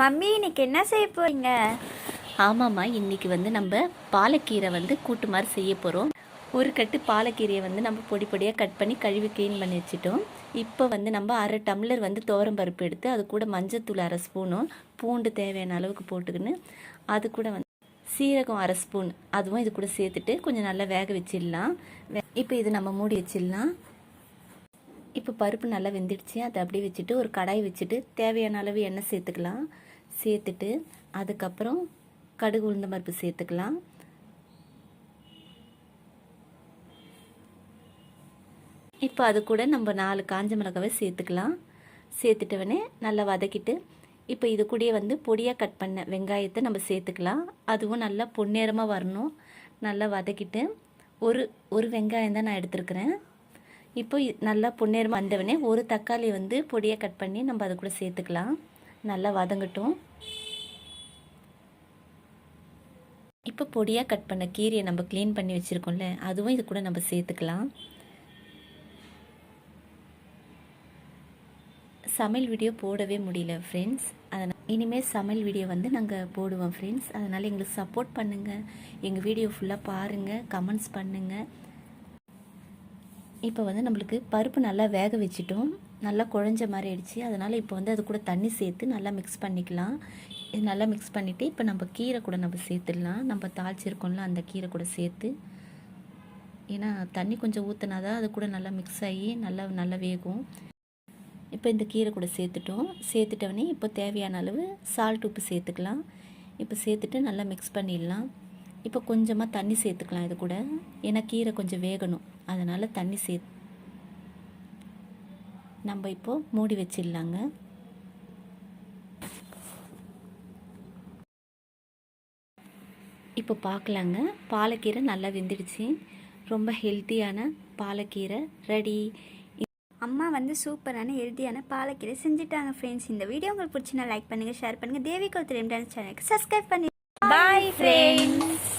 Mummy இன்னைக்கு என்ன செய்ய போறீங்க? ஆமாம்மா, இன்றைக்கி நம்ம பாலக்கீரை கூட்டு மாதிரி செய்ய போகிறோம். ஒரு கட்டு பாலக்கீரையை நம்ம பொடி பொடியாக கட் பண்ணி கழுவி க்ளீன் பண்ணி வச்சுட்டோம். இப்போ நம்ம அரை டம்ளர் துவரம் பருப்பு எடுத்து அது கூட மஞ்சத்தூள் அரை ஸ்பூனும், பூண்டு தேவையான அளவுக்கு போட்டுக்கின்னு அது கூட சீரகம் அரை ஸ்பூன் அதுவும் இது கூட சேர்த்துட்டு கொஞ்சம் நல்லா வேக வச்சிடலாம். இப்போ இது நம்ம மூடி வச்சிடலாம். இப்போ பருப்பு நல்லா வெந்துடுச்சு. அதை அப்படியே வச்சுட்டு ஒரு கடாய் வச்சுட்டு தேவையான அளவு எண்ணெய் சேர்த்துக்கலாம். சேர்த்துட்டு அதுக்கப்புறம் கடுகு உளுந்த பருப்பு சேர்த்துக்கலாம். இப்போ அது கூட நம்ம 4 காஞ்ச மிளகாவை சேர்த்துக்கலாம். சேர்த்துட்டவனே நல்லா வதக்கிட்டு இப்போ இது கூடயே பொடியாக கட் பண்ண வெங்காயத்தை நம்ம சேர்த்துக்கலாம். அதுவும் நல்லா பொன்னேரமாக வரணும். நல்லா வதக்கிட்டு ஒரு வெங்காயம் தான் நான் எடுத்துருக்கிறேன். இப்போ நல்லா பொன்னேரமாக வந்தவனே ஒரு தக்காளி பொடியாக கட் பண்ணி நம்ம அது கூட சேர்த்துக்கலாம். நல்லா வதங்கட்டும். இப்போ பொடியாக கட் பண்ண கீரையை நம்ம க்ளீன் பண்ணி வச்சுருக்கோம்ல, அதுவும் இது கூட நம்ம சேர்த்துக்கலாம். சமையல் வீடியோ போடவே முடியல ஃப்ரெண்ட்ஸ். அதனால் இனிமேல் சமையல் வீடியோ நாங்கள் போடுவோம் ஃப்ரெண்ட்ஸ். அதனால் எங்களுக்கு சப்போர்ட் பண்ணுங்கள். எங்கள் வீடியோ ஃபுல்லாக பாருங்கள், கமெண்ட்ஸ் பண்ணுங்கள். இப்போ நம்மளுக்கு பருப்பு நல்லா வேக வச்சிட்டோம். நல்லா குழஞ்ச மாதிரி ஆயிடுச்சு. அதனால் இப்போ அது கூட தண்ணி சேர்த்து நல்லா மிக்ஸ் பண்ணிக்கலாம். இது நல்லா மிக்ஸ் பண்ணிவிட்டு இப்போ நம்ம கீரை கூட நம்ம சேர்த்துடலாம். நம்ம தாளிச்சிருக்கோம்ல அந்த கீரை கூட சேர்த்து, ஏன்னா தண்ணி கொஞ்சம் ஊற்றினா தான் அது கூட நல்லா மிக்ஸ் ஆகி நல்லா வேகும். இப்போ இந்த கீரை கூட சேர்த்துட்டோம். சேர்த்துட்டவனே இப்போ தேவையான அளவு சால்ட் உப்பு சேர்த்துக்கலாம். இப்போ சேர்த்துட்டு நல்லா மிக்ஸ் பண்ணிடலாம். இப்போ கொஞ்சமாக தண்ணி சேர்த்துக்கலாம் இது கூட, ஏன்னா கீரை கொஞ்சம் வேகணும். அதனால் தண்ணி நம்ம இப்போ மூடி வச்சிடலாங்க. இப்போ பார்க்கலாங்க, பாலக்கீரை நல்லா வெந்துடுச்சு. ரொம்ப ஹெல்த்தியான பாலக்கீரை ரெடி. அம்மா சூப்பரான ஹெல்த்தியான பாலக்கீரை செஞ்சுட்டாங்க ஃப்ரெண்ட்ஸ். இந்த வீடியோ உங்களுக்கு பிடிச்சினா லைக் பண்ணுங்கள், ஷேர் பண்ணுங்கள். தேவி குலத்திரம் சேனலுக்கு சப்ஸ்கிரைப் பண்ணி. Bye friends.